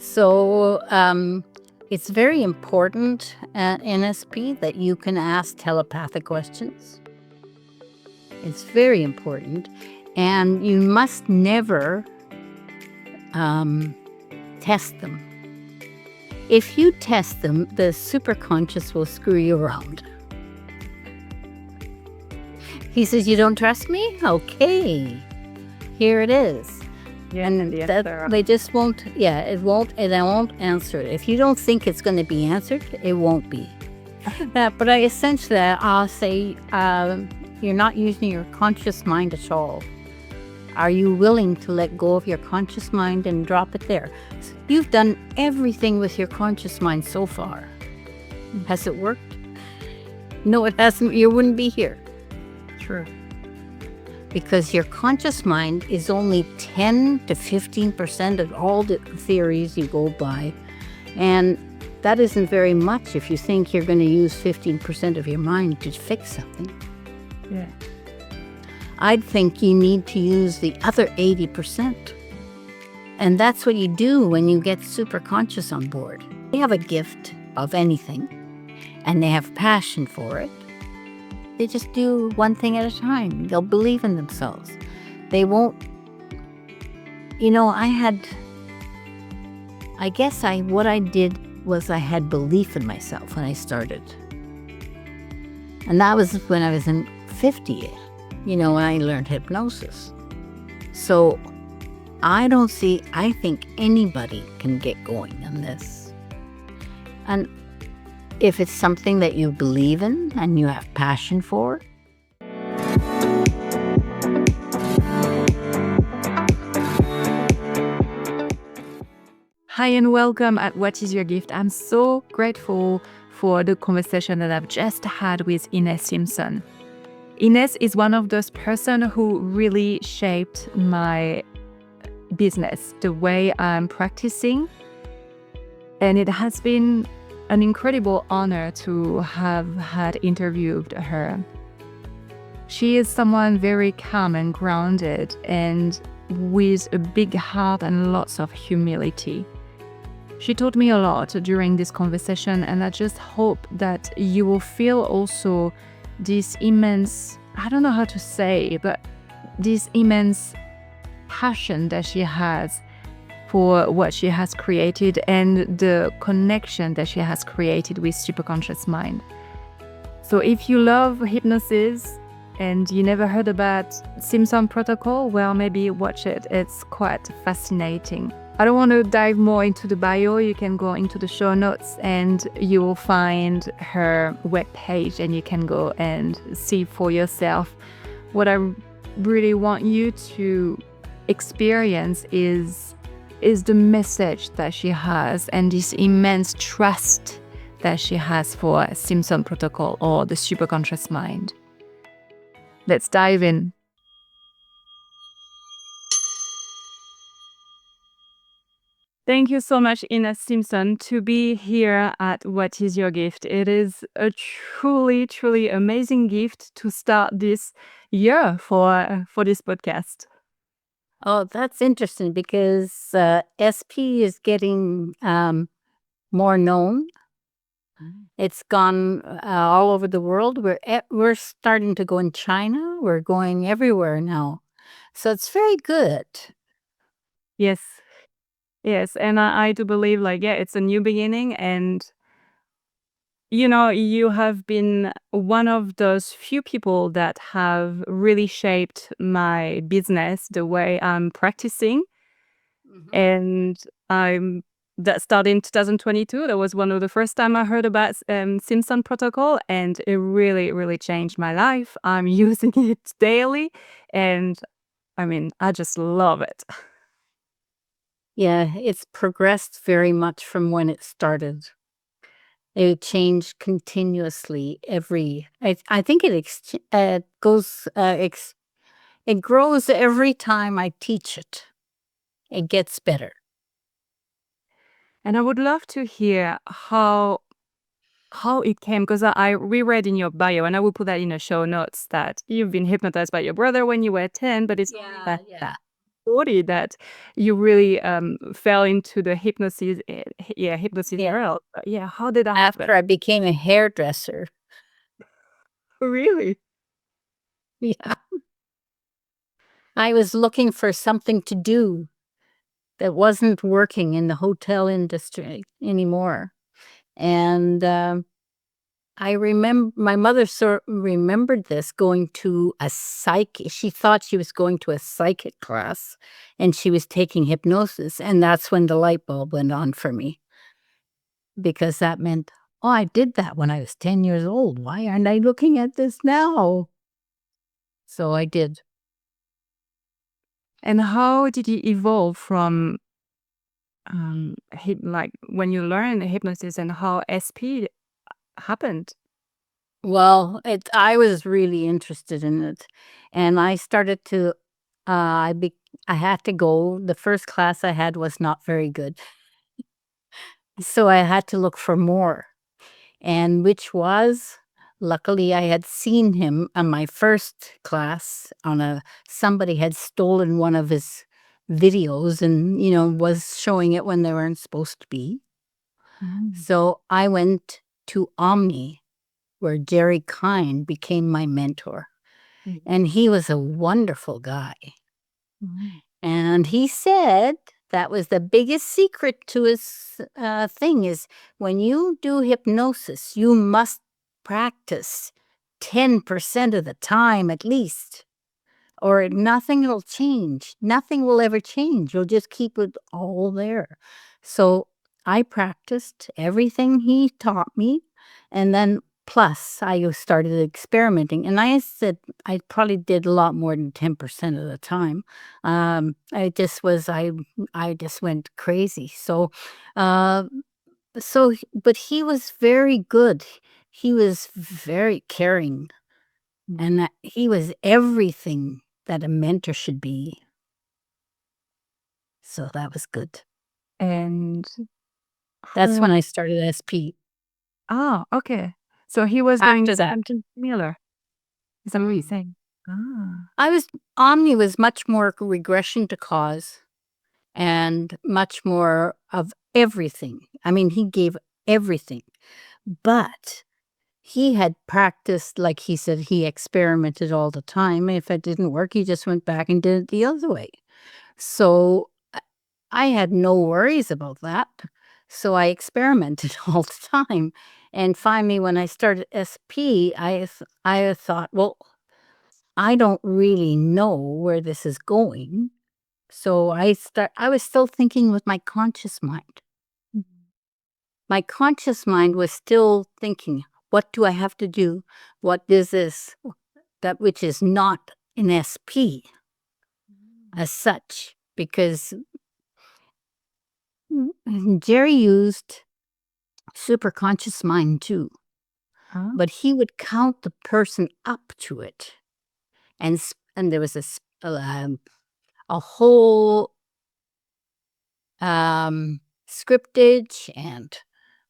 So it's very important at NSP that you can ask telepathic questions. It's very important. And you must never test them. If you test them, the superconscious will screw you around. He says, "You don't trust me? Okay, here it is." Yeah, And they just won't, it won't answer it. If you don't think it's going to be answered, it won't be. But I'll say, you're not using your conscious mind at all. Are you willing to let go of your conscious mind and drop it there? You've done everything with your conscious mind so far. Has it worked? No, it hasn't. You wouldn't be here. True. Because your conscious mind is only 10 to 15% of all the theories you go by. And that isn't very much if you think you're going to use 15% of your mind to fix something. Yeah. I'd think you need to use the other 80%. And that's what you do when you get superconscious on board. They have a gift of anything, and they have passion for it. They just do one thing at a time. They'll believe in themselves. They won't, what I did was I had belief in myself when I started. And that was when I was in 50, when I learned hypnosis. So I think anybody can get going on this. And if it's something that you believe in and you have passion for. Hi and welcome at What is Your Gift? I'm so grateful for the conversation that I've just had with Ines Simpson. Ines is one of those person who really shaped my business, the way I'm practicing. And it has been an incredible honor to have had interviewed her. She is someone very calm and grounded and with a big heart and lots of humility. She taught me a lot during this conversation, and I just hope that you will feel also this immense, I don't know how to say, but this immense passion that she has for what she has created and the connection that she has created with Superconscious Mind. So if you love hypnosis and you never heard about Simpson Protocol, well, maybe watch it. It's quite fascinating. I don't want to dive more into the bio. You can go into the show notes and you will find her webpage and you can go and see for yourself. What I really want you to experience is the message that she has and this immense trust that she has for Simpson Protocol or the Superconscious Mind. Let's dive in. Thank you so much, Ines Simpson, to be here at What is Your Gift? It is a truly, truly amazing gift to start this year for this podcast. Oh, that's interesting because SP is getting more known. It's gone all over the world. We're starting to go in China. We're going everywhere now. So it's very good. Yes. Yes. And I do believe it's a new beginning. And, you have been one of those few people that have really shaped my business, the way I'm practicing. And that started in 2022. That was one of the first time I heard about Simpson Protocol, and it really, really changed my life. I'm using it daily, and I just love it. Yeah, it's progressed very much from when it started. It changed continuously I think it grows every time I teach it. It gets better. And I would love to hear how it came, because I reread in your bio, and I will put that in the show notes, that you've been hypnotized by your brother when you were 10, but it's Yeah. 40 that you really fell into the hypnosis, hypnosis Yeah. world. Yeah, how did that happen? After I became a hairdresser. Really? Yeah. I was looking for something to do that wasn't working in the hotel industry anymore. And I remember my mother remembered this, going to a she thought she was going to a psychic class and she was taking hypnosis. And that's when the light bulb went on for me, because that meant, oh, I did that when I was 10 years old. Why aren't I looking at this now? So I did. And how did you evolve from like when you learned hypnosis and how SP happened? Well, I was really interested in it, and I started to, I had to go. The first class I had was not very good, so I had to look for more, and which was, luckily, I had seen him on my first class somebody had stolen one of his videos and, was showing it when they weren't supposed to be. So I went to Omni, where Jerry Kine became my mentor. And he was a wonderful guy. And he said that was the biggest secret to his thing is, when you do hypnosis, you must practice 10% of the time at least, or nothing will change. Nothing will ever change. You'll just keep it all there. So I practiced everything he taught me, and then plus I started experimenting. And I said I probably did a lot more than 10% of the time. I just was I just went crazy. Uh, but he was very good. He was very caring, and that he was everything that a mentor should be. So that was good. And That's when I started SP. oh, okay. So he was doing After that, something similar. Is that what you're saying? Omni was much more regression to cause and much more of everything. I mean, he gave everything, but he had practiced, like he said, he experimented all the time. If it didn't work, he just went back and did it the other way. So I had no worries about that. So I experimented all the time. And finally, when I started SP, I thought, well, I don't really know where this is going. So I was still thinking with my conscious mind. My conscious mind was still thinking, what do I have to do? What is this? That which is not an SP as such, because Jerry used Superconscious Mind too, but he would count the person up to it, and there was a whole scriptage and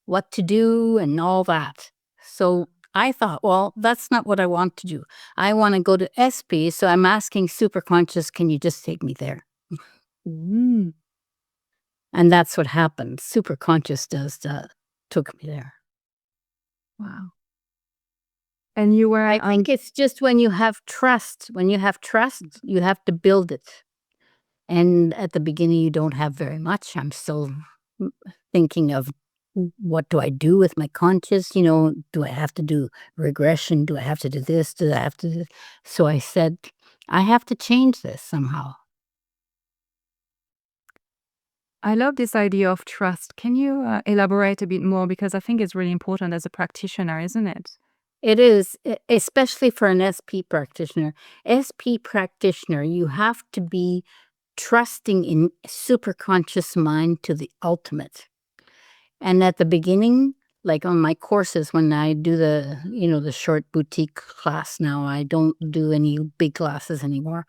what to do and all that. So I thought, well, that's not what I want to do. I want to go to SP, so I'm asking Superconscious, can you just take me there? And that's what happened. Superconscious took me there. Wow. And you were I think it's just when you have trust. When you have trust, you have to build it. And at the beginning, you don't have very much. I'm still thinking of, what do I do with my conscious? Do I have to do regression? Do I have to do this? Do I have to do this? So I said, I have to change this somehow. I love this idea of trust. Can you elaborate a bit more? Because I think it's really important as a practitioner, isn't it? It is, especially for an SP practitioner. SP practitioner, you have to be trusting in superconscious mind to the ultimate. And at the beginning, like on my courses, when I do the short boutique class now, I don't do any big classes anymore,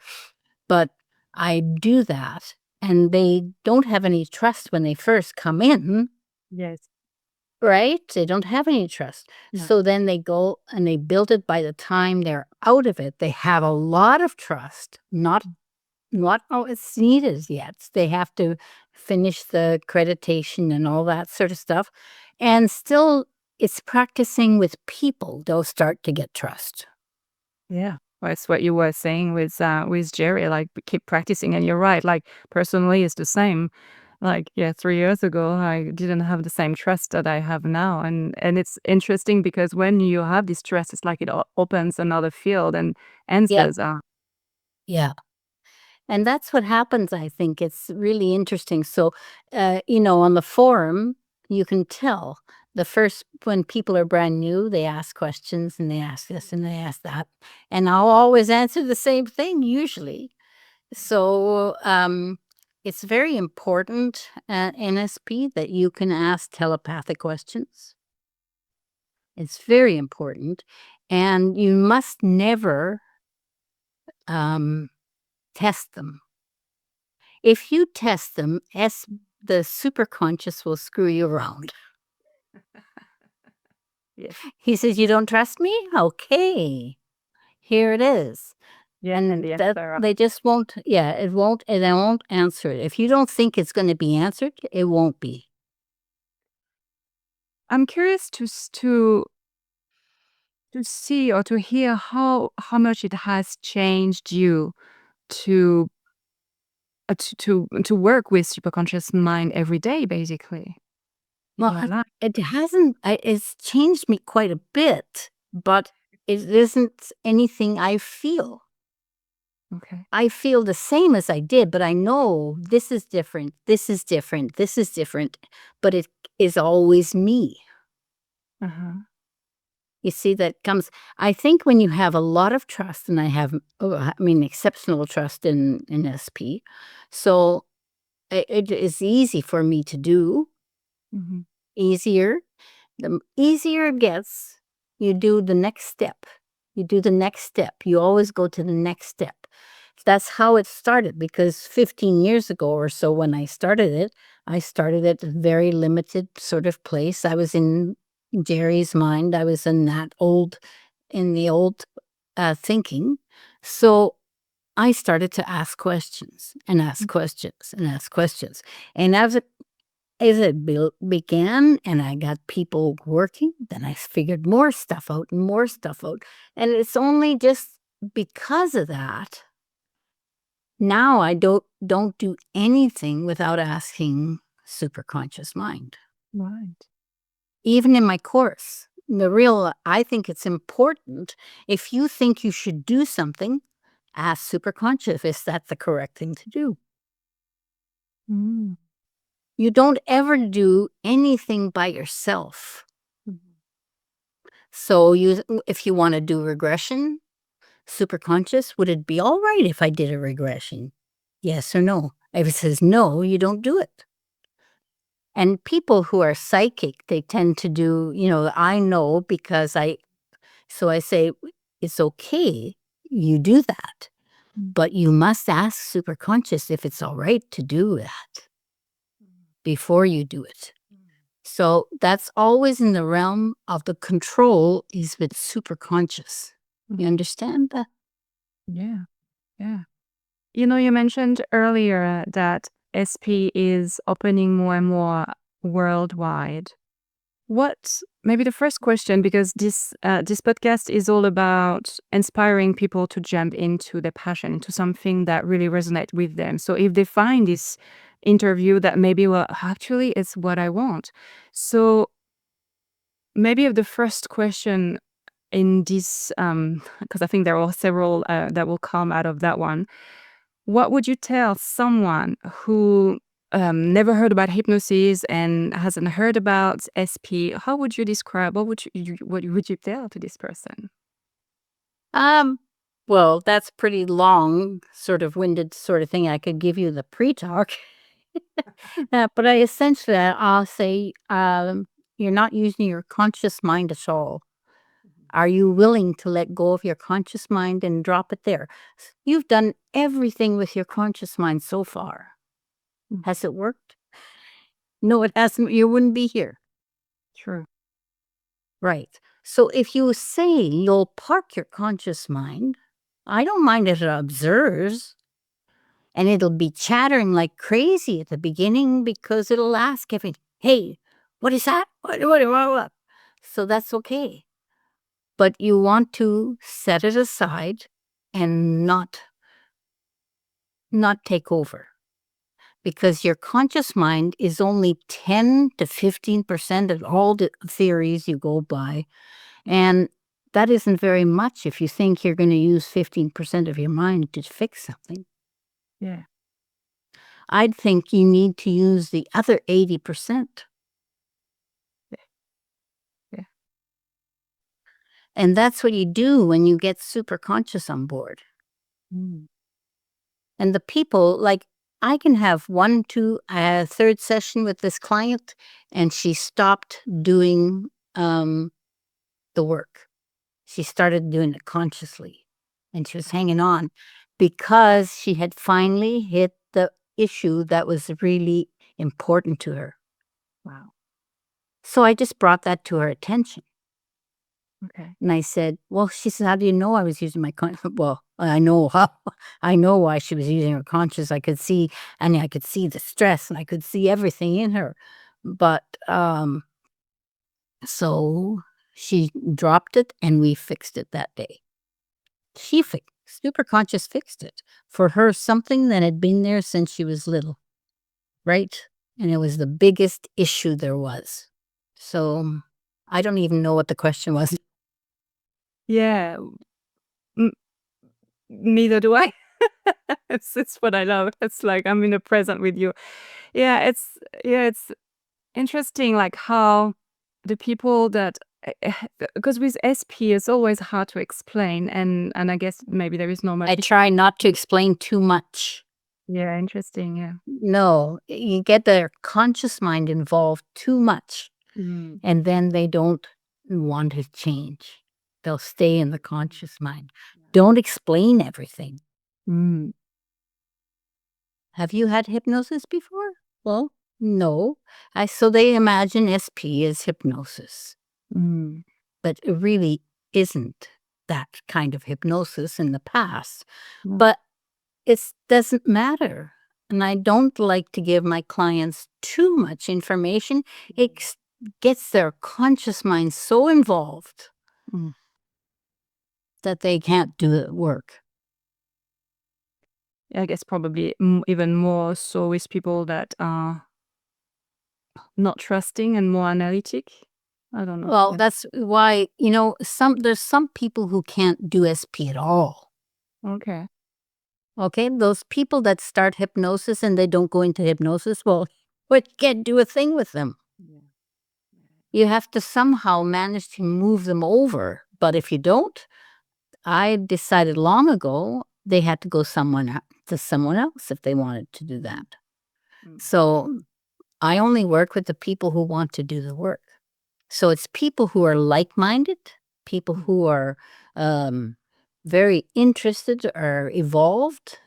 but I do that, and they don't have any trust when they first come in. Yes. Right? They don't have any trust. No. So then they go and they build it. By the time they're out of it, they have a lot of trust, not not always needed yet. They have to finish the accreditation and all that sort of stuff. And still, it's practicing with people. They'll start to get trust. Yeah. Well, it's what you were saying with Jerry, like keep practicing. And you're right. Like personally, it's the same. Like, yeah, 3 years ago, I didn't have the same trust that I have now. And it's interesting because when you have this trust, it's like it opens another field and Yeah. answers are. Yeah. And that's what happens, I think. It's really interesting. So, on the forum, you can tell when people are brand new, they ask questions and they ask this and they ask that. And I'll always answer the same thing, usually. So, it's very important at NSP that you can ask telepathic questions. It's very important. And you must never test them. If you test them, the superconscious will screw you around. Yes. He says, "You don't trust me? Okay, here it is." Yeah. And the that answer. they just won't, they won't answer it. If you don't think it's going to be answered, it won't be. I'm curious to see or to hear how much it has changed you to to work with superconscious mind every day, basically, in Well, your life. it hasn't, it's changed me quite a bit, but it isn't anything I feel. Okay. I feel the same as I did, but I know this is different, this is different, this is different, but it is always me. Uh-huh. You see, that comes, I think when you have a lot of trust, and I have, exceptional trust in SP, so it is easy for me to do, Mhm. easier. The easier it gets, you do the next step. You do the next step. You always go to the next step. That's how it started, because 15 years ago or so when I started at a very limited sort of place. I was in Jerry's mind. I was in the old thinking. So I started to ask questions and ask questions and ask questions. And as it began and I got people working, then I figured more stuff out and more stuff out. And it's only just because of that, now I don't do anything without asking Superconscious Mind. Right. Even in my course, I think it's important, if you think you should do something, ask Superconscious, is that the correct thing to do? Mm. You don't ever do anything by yourself. Mhm. So if you want to do regression, Superconscious, would it be all right if I did a regression? Yes or no? If it says no, you don't do it. And people who are psychic, they tend to do, I know because so I say, it's okay, you do that, but you must ask Superconscious if it's all right to do that before you do it. So that's always in the realm of the control is with Superconscious. You understand that? Yeah. Yeah. You mentioned earlier that SP is opening more and more worldwide. What maybe the first question, because this podcast is all about inspiring people to jump into their passion, into something that really resonates with them. So if they find this interview that maybe, well, actually it's what I want. So maybe the first question in this, because I think there are several that will come out of that one. What would you tell someone who never heard about hypnosis and hasn't heard about SP? How would you describe? What would you tell to this person? Um, well, that's pretty long, sort of winded sort of thing. I could give you the pre-talk. But I'll say, you're not using your conscious mind at all. Are you willing to let go of your conscious mind and drop it there? You've done everything with your conscious mind so far. Has it worked? No, it hasn't. You wouldn't be here. True. Right. So if you say you'll park your conscious mind, I don't mind if it observes, And it'll be chattering like crazy at the beginning because it'll ask everything. Hey, what is that? What? So that's okay. But you want to set it aside and not take over. Because your conscious mind is only 10 to 15% of all the theories you go by. And that isn't very much if you think you're going to use 15% of your mind to fix something. Yeah. I'd think you need to use the other 80%. Yeah. And that's what you do when you get superconscious on board. Mm. And the people, like, I can have 1, 2, third session with this client, and she stopped doing the work. She started doing it consciously, and she was hanging on because she had finally hit the issue that was really important to her. Wow. So I just brought that to her attention. Okay. And I said, well, she said, how do you know I was using my well, I know I know why she was using her conscious. I could see, and I could see the stress, and I could see everything in her. But so she dropped it, and we fixed it that day. Superconscious fixed it for her, something that had been there since she was little, right? And it was the biggest issue there was. So I don't even know what the question was. Yeah. Neither do I. It's what I love. It's like I'm in the present with you. It's interesting, like how the people that because with SP it's always hard to explain, and I guess maybe there is not much. I try not to explain too much. Yeah, interesting. Yeah. No, you get their conscious mind involved too much, and then they don't want to change. They'll stay in the conscious mind. Don't explain everything. Mm. Have you had hypnosis before? Well, no. So they imagine SP as hypnosis, Mm. but it really isn't that kind of hypnosis in the past. No. But it doesn't matter. And I don't like to give my clients too much information. It gets their conscious mind so involved that they can't do the work. I guess probably even more so with people that are not trusting and more analytic. I don't know. Well, that's why, there's some people who can't do SP at all. Okay. Okay, those people that start hypnosis and they don't go into hypnosis, well, you can't do a thing with them. You have to somehow manage to move them over. But if you don't, I decided long ago they had to go to someone else if they wanted to do that. So I only work with the people who want to do the work. So it's people who are like-minded, people who are very interested or evolved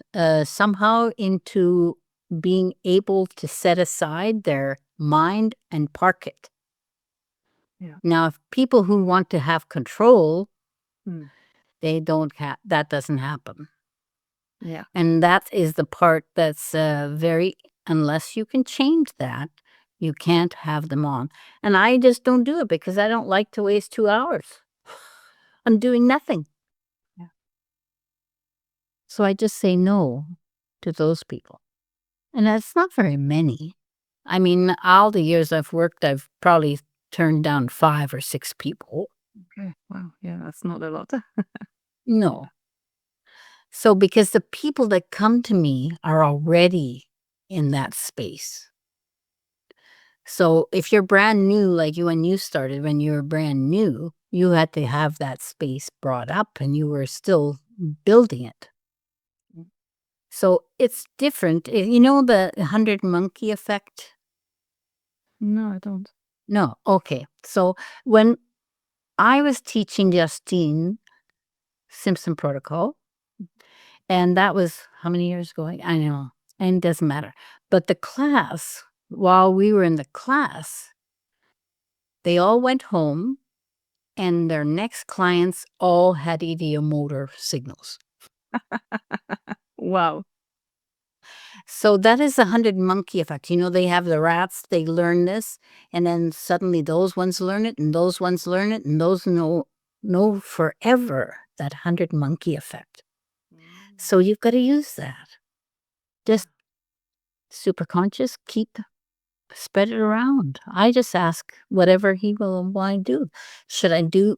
somehow into being able to set aside their mind and park it. Yeah. Now, if people who want to have control, they don't have, that doesn't happen. Yeah. And that is the part that's unless you can change that, you can't have them on. And I just don't do it because I don't like to waste 2 hours on doing nothing. Yeah. So I just say no to those people. And that's not very many. I mean, all the years I've worked, I've probably turned down 5 or 6 people. Okay. Wow. Yeah, that's not a lot. No. So because the people that come to me are already in that space. So if you're brand new, like when you started, when you were brand new, you had to have that space brought up and you were still building it. So it's different. You know the 100 monkey effect? No, I don't. No. Okay. So when I was teaching Justine Simpson Protocol, and that was how many years ago? I know. And it doesn't matter. But the class, while we were in the class, they all went home and their next clients all had ideomotor signals. Wow. So that is the 100 monkey effect. They have the rats, they learn this, and then suddenly those ones learn it, and those ones learn it, and those know forever that 100 monkey effect. So you've got to use that. Just superconscious, spread it around. I just ask whatever he will want to do. Should I do,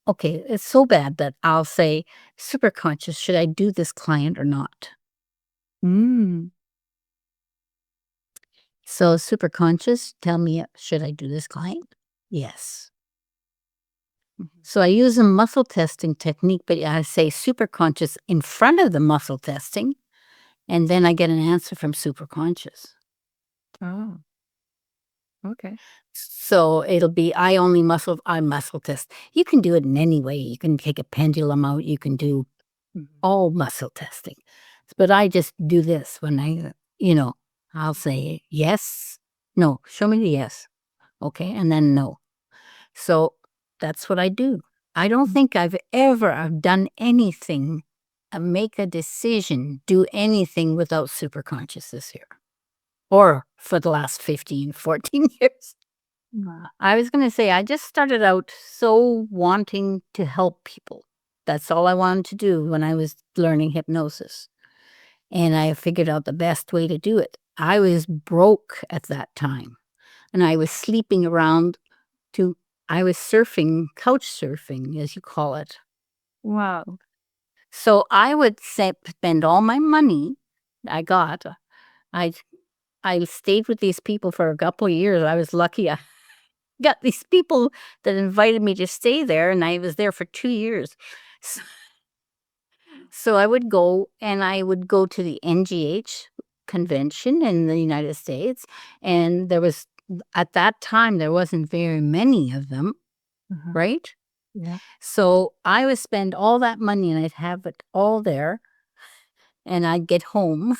okay, it's so bad that I'll say, superconscious, should I do this client or not? So superconscious, tell me, should I do this client? Yes. So I use a muscle testing technique, but I say superconscious in front of the muscle testing, and then I get an answer from superconscious. Oh, okay. So it'll be, I muscle test. You can do it in any way. You can take a pendulum out. You can do all muscle testing. But I just do this when I'll say yes, no, show me the yes. Okay, and then no. So that's what I do. I don't think I've ever done anything, make a decision, do anything without superconscious this year. Or for the last 15, 14 years. I was going to say, I just started out so wanting to help people. That's all I wanted to do when I was learning hypnosis. And I figured out the best way to do it. I was broke at that time. And I was sleeping around I was surfing, couch surfing, as you call it. Wow. So I would spend all my money I got. I stayed with these people for a couple of years. I was lucky. I got these people that invited me to stay there, and I was there for 2 years. So I would go, and I would go to the NGH convention in the United States, and at that time, there wasn't very many of them, right? Yeah. So I would spend all that money, and I'd have it all there, and I'd get home.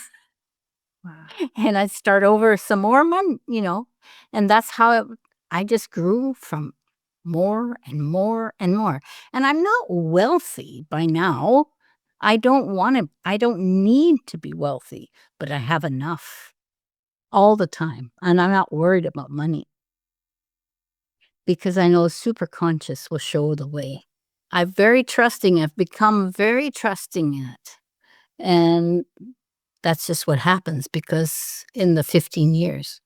Wow. And I'd start over some more money, and that's how I just grew from more and more and more. And I'm not wealthy by now. I don't need to be wealthy, but I have enough all the time. And I'm not worried about money because I know superconscious will show the way. I've become very trusting in it. And that's just what happens because in the 15 years.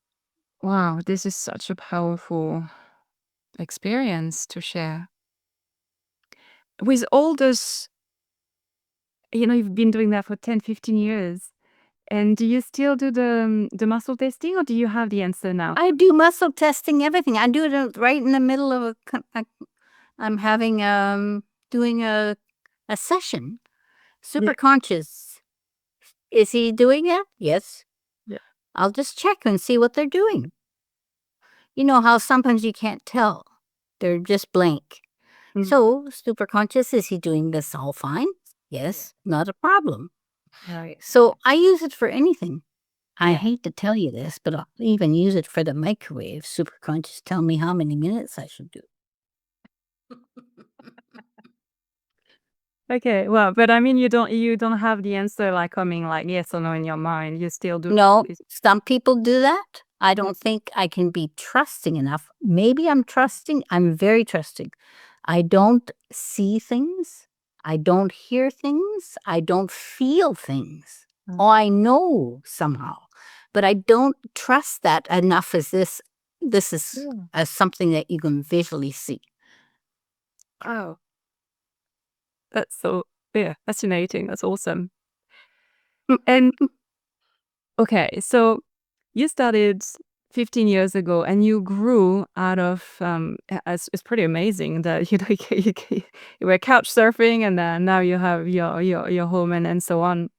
Wow, this is such a powerful experience to share. With all this, you've been doing that for 10, 15 years. And do you still do the muscle testing, or do you have the answer now? I do muscle testing, everything. I do it right in the middle of I'm having, doing a session. Superconscious. Is he doing it? Yes. Yeah. I'll just check and see what they're doing. You know how sometimes you can't tell. They're just blank. So, superconscious, is he doing this all fine? Yes, not a problem. Right. So I use it for anything. I hate to tell you this, but I'll even use it for the microwave. Superconscious tell me how many minutes I should do. Okay, well, but I mean, you don't have the answer like coming like yes or no in your mind. You still do. No, some people do that. I don't think I can be trusting enough. Maybe I'm trusting. I'm very trusting. I don't see things. I don't hear things. I don't feel things. Oh, I know somehow, but I don't trust that enough as this is as something that you can visually see. Oh, that's so fascinating. That's awesome. And okay, so you started 15 years ago, and you grew out of. It's pretty amazing that you were couch surfing, and then now you have your home and so on.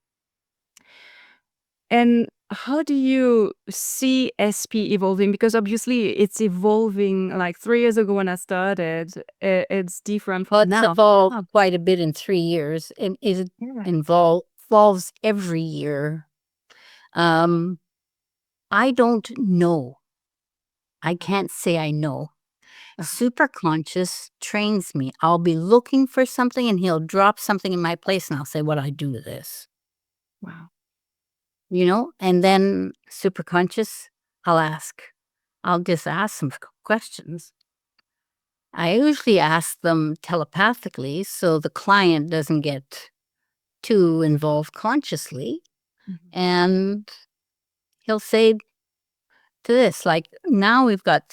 And how do you see SP evolving? Because obviously it's evolving. Like 3 years ago when I started, it's different Well, from it's now. evolved quite a bit in 3 years. It evolves every year. I don't know. I can't say I know. Superconscious trains me. I'll be looking for something and he'll drop something in my place and I'll say, what do I do with this? Wow. and then superconscious, I'll just ask some questions. I usually ask them telepathically so the client doesn't get too involved consciously. And he'll say to this, like now we've got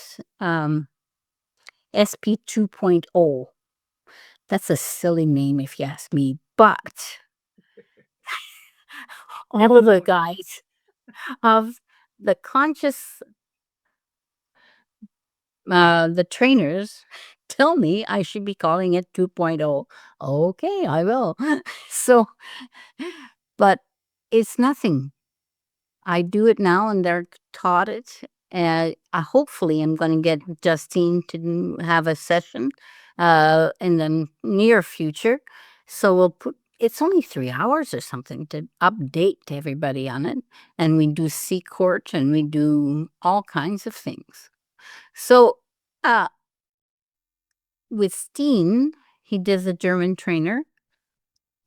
SP 2.0. That's a silly name if you ask me, but all of the guys of the conscious, the trainers tell me I should be calling it 2.0. Okay, I will. So, but it's nothing. I do it now and they're taught it. Hopefully I'm going to get Justine to have a session in the near future. So we'll put, it's only 3 hours or something to update everybody on it. And we do C court and we do all kinds of things. So with Steen, he does a German trainer.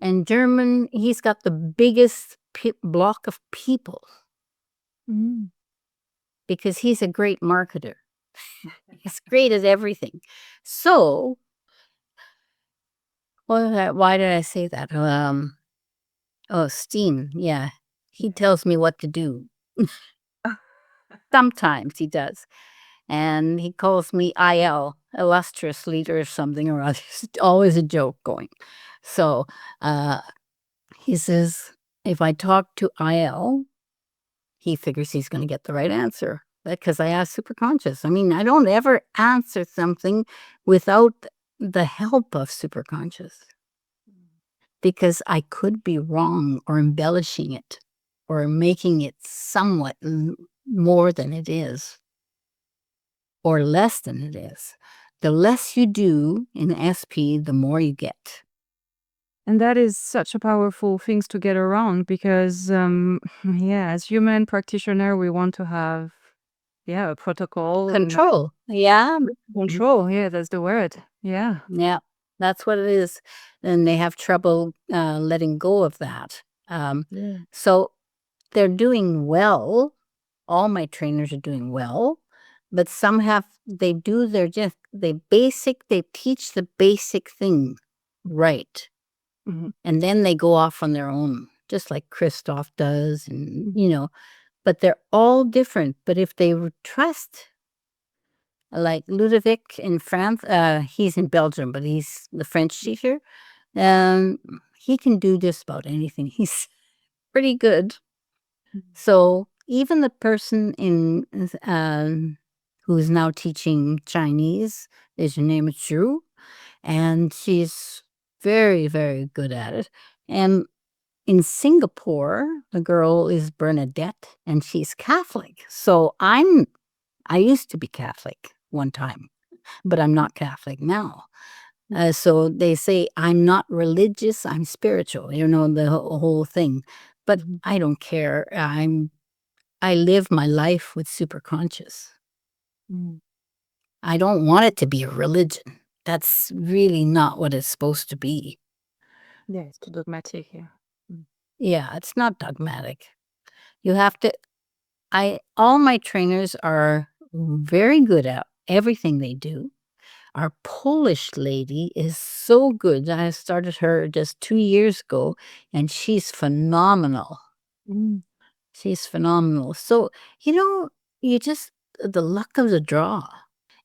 And German, he's got the biggest block of people. Because he's a great marketer. He's great at everything. So, why did I say that? Steen, yeah. He tells me what to do. Sometimes he does. And he calls me IL, illustrious leader or something or other. It's always a joke going. So, he says, if I talk to IL, he figures he's going to get the right answer. Because I ask superconscious. I mean, I don't ever answer something without the help of superconscious. Because I could be wrong or embellishing it or making it somewhat more than it is or less than it is. The less you do in SP, the more you get. And that is such a powerful thing to get around because, as human practitioner, we want to have, a protocol. Control. Yeah. Control. Yeah, that's the word. Yeah. Yeah, that's what it is. And they have trouble letting go of that. So they're doing well. All my trainers are doing well. But some they teach the basic thing right. And then they go off on their own, just like Christoph does, and but they're all different. But if they trust, like Ludovic in France, he's in Belgium, but he's the French teacher. He can do just about anything. He's pretty good. So even the person in who is now teaching Chinese, her name is Zhu, and she's very, very good at it. And in Singapore, the girl is Bernadette, and she's Catholic. So I used to be Catholic one time, but I'm not Catholic now. So they say I'm not religious, I'm spiritual, the whole thing. But I don't care. I live my life with superconscious. I don't want it to be a religion. That's really not what it's supposed to be. Yeah, it's too dogmatic here. Yeah, it's not dogmatic. You have to, all my trainers are very good at everything they do. Our Polish lady is so good. I started her just 2 years ago, and she's phenomenal. She's phenomenal. So, you just, the luck of the draw,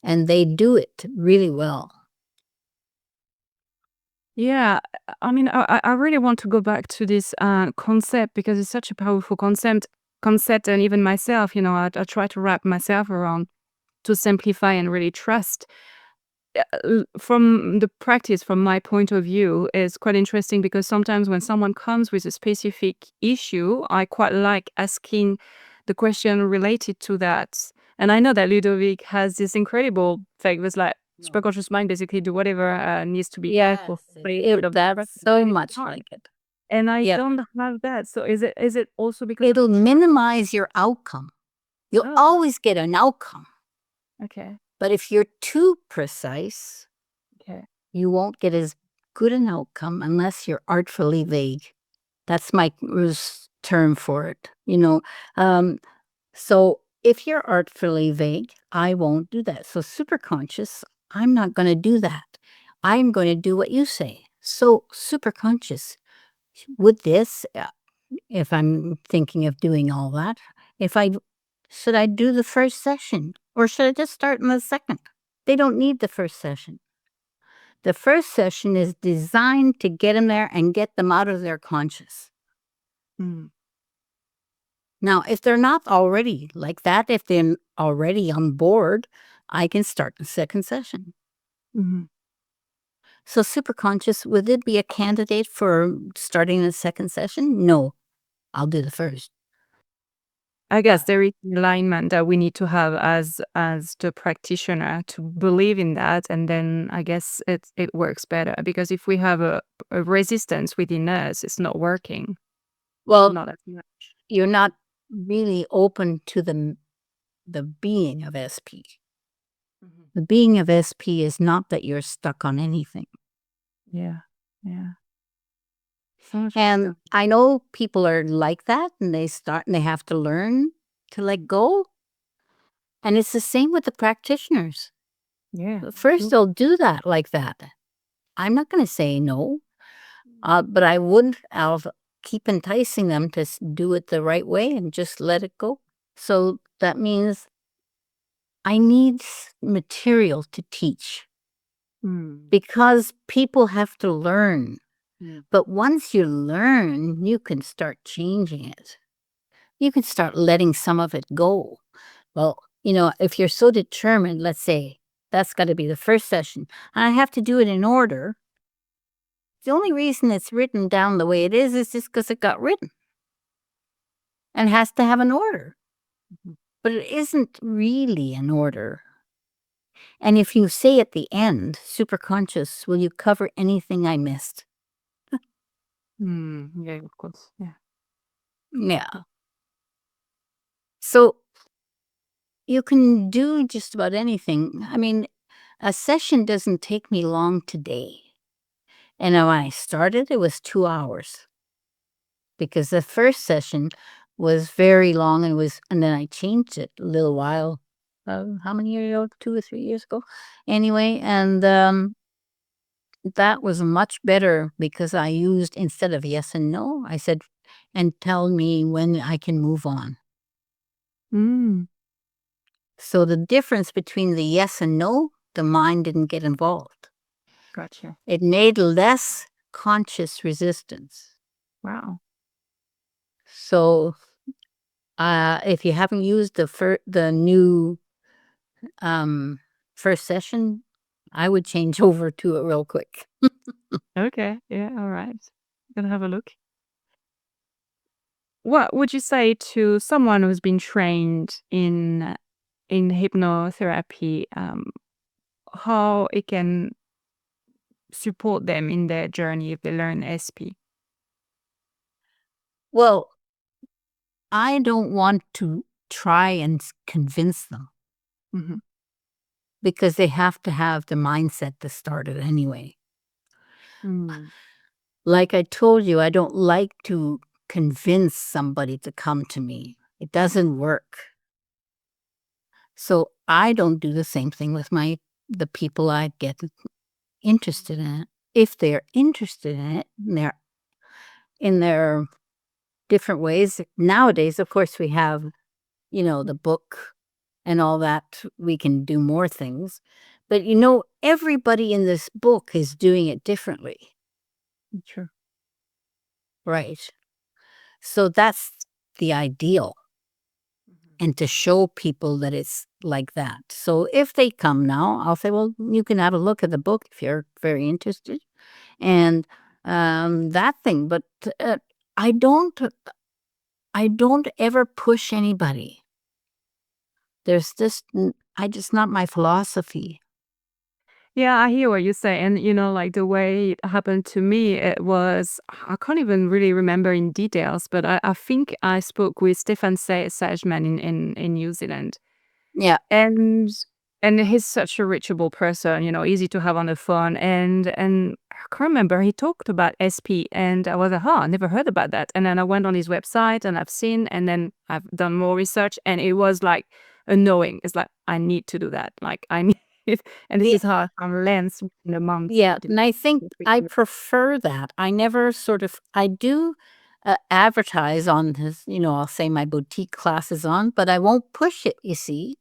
and they do it really well. Yeah, I mean, I really want to go back to this concept because it's such a powerful concept, and even myself, I try to wrap myself around to simplify and really trust. From the practice, from my point of view, is quite interesting because sometimes when someone comes with a specific issue, I quite like asking the question related to that. And I know that Ludovic has this incredible thing with like superconscious mind, basically do whatever needs to be. Yes, that's so much like it. And I don't have that. So is it also because it'll minimize your outcome? You'll always get an outcome. Okay. But if you're too precise, Okay. you won't get as good an outcome unless you're artfully vague. That's my term for it, So if you're artfully vague, I won't do that. So superconscious, I'm not going to do that. I'm going to do what you say. So superconscious, would this, if I'm thinking of doing all that, should I do the first session or should I just start in the second? They don't need the first session. The first session is designed to get them there and get them out of their conscious. Mm. Now, if they're not already like that, if they're already on board, I can start the second session. Mm-hmm. So superconscious, would it be a candidate for starting the second session? No, I'll do the first. I guess there is alignment that we need to have as the practitioner to believe in that, and then I guess it works better, because if we have a resistance within us, it's not working. Well, Not as much. you're not really open to the being of SP. Mm-hmm. The being of SP is not that you're stuck on anything. Yeah. And I know people are like that, and they have to learn to let go. And it's the same with the practitioners. Yeah. First, they'll do that like that. I'm not going to say no, but I wouldn't. I'll keep enticing them to do it the right way and just let it go. So that means I need material to teach because people have to learn. But once you learn, you can start changing it. You can start letting some of it go. Well, if you're so determined, let's say that's got to be the first session, and I have to do it in order. The only reason it's written down the way it is just because it got written and has to have an order. But it isn't really an order. And if you say at the end, superconscious, will you cover anything I missed? Yeah, of course. Yeah. Yeah. So you can do just about anything. I mean, a session doesn't take me long today. And when I started, it was 2 hours because the first session was very long and then I changed it a little while. How many years ago? 2 or 3 years ago. Anyway, and that was much better because I used, instead of yes and no, I said, and tell me when I can move on. So the difference between the yes and no, the mind didn't get involved. Gotcha. It made less conscious resistance. Wow. So if you haven't used the new first session, I would change over to it real quick. Okay. Yeah. All right. Gonna have a look. What would you say to someone who's been trained in hypnotherapy? How it can support them in their journey if they learn SP? Well, I don't want to try and convince them because they have to have the mindset to start it anyway. Like I told you, I don't like to convince somebody to come to me. It doesn't work. So I don't do the same thing with the people I get interested in it. If they're interested in it, and they're in their different ways. Nowadays, of course, we have, the book and all that. We can do more things. But, everybody in this book is doing it differently. Sure. Right. So that's the ideal. And to show people that it's like that. So if they come now, I'll say, well, you can have a look at the book if you're very interested. And that thing. But I don't ever push anybody. Just not my philosophy. Yeah, I hear what you say. And, like the way it happened to me, it was, I can't even really remember in details, but I think I spoke with Stefan Sageman in New Zealand. Yeah. And And he's such a reachable person, easy to have on the phone. And I can remember he talked about SP, and I was like, I never heard about that. And then I went on his website and I've seen, and then I've done more research, and it was like a knowing. It's like, I need to do that. Like, I need it. And this Yeah. is how I'm lens in a month. Yeah, and I think I prefer that. I never I do advertise on this, I'll say my boutique classes on, but I won't push it, you see.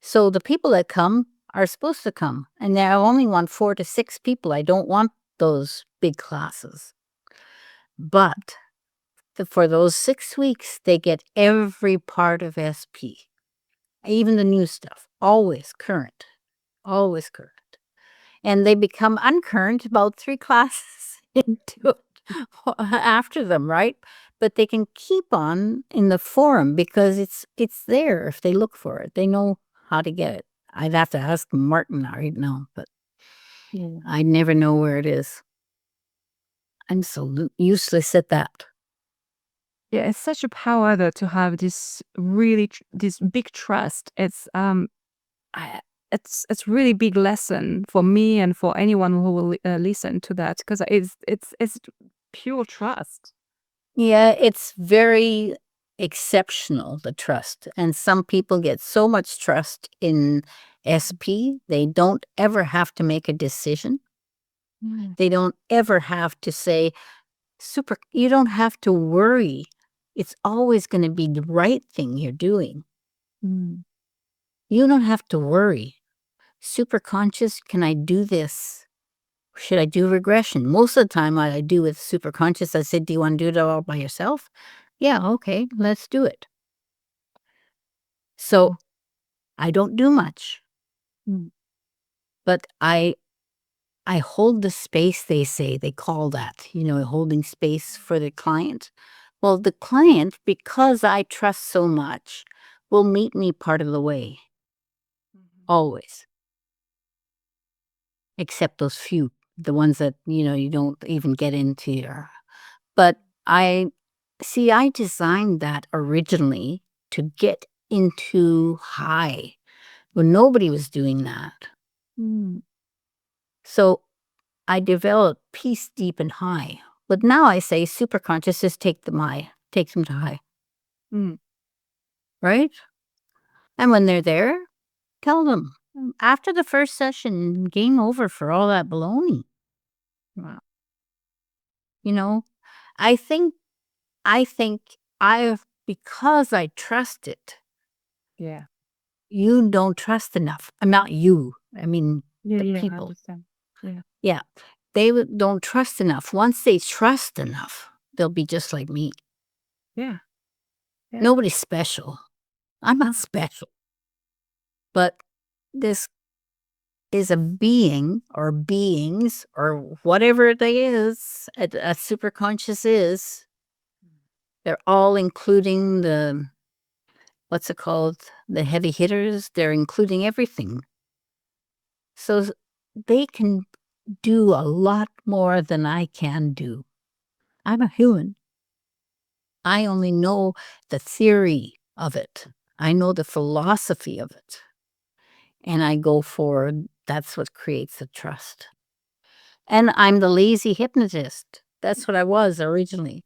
So the people that come are supposed to come, and I only want 4 to 6 people. I don't want those big classes. But for those 6 weeks, they get every part of SP, even the new stuff, always current, always current. And they become uncurrent about 3 classes into it after them, right? But they can keep on in the forum because it's there if they look for it. They know how to get it. I'd have to ask Martin right now, but I never know where it is. I'm so useless at that. Yeah, it's such a power though to have this really this big trust. It's really big lesson for me and for anyone who will listen to that, because it's pure trust. Yeah, it's very exceptional, the trust. And some people get so much trust in SP, they don't ever have to make a decision. They don't ever have to say, you don't have to worry. It's always going to be the right thing you're doing. You don't have to worry. Superconscious, can I do this? Should I do regression? Most of the time, what I do with superconscious, I said, do you want to do it all by yourself? Yeah, okay, let's do it. So I don't do much, but I hold the space, they call that, holding space for the client. Well, the client, because I trust so much, will meet me part of the way, always. Except those few, the ones that, you don't even get into your. But I designed that originally to get into high when nobody was doing that. So I developed peace deep and high. But now I say superconscious just take them to high. Right? And when they're there, tell them after the first session, game over for all that baloney. Wow. I think because I trust it. Yeah. You don't trust enough. I'm not you. I mean, the people. I understand. Yeah. They don't trust enough. Once they trust enough, they'll be just like me. Yeah. Nobody's special. I'm not special. But this is a being or beings or whatever it is, a superconscious is. They're all including what's it called? The heavy hitters. They're including everything. So they can do a lot more than I can do. I'm a human. I only know the theory of it. I know the philosophy of it. And I go forward. That's what creates the trust. And I'm the lazy hypnotist. That's what I was originally.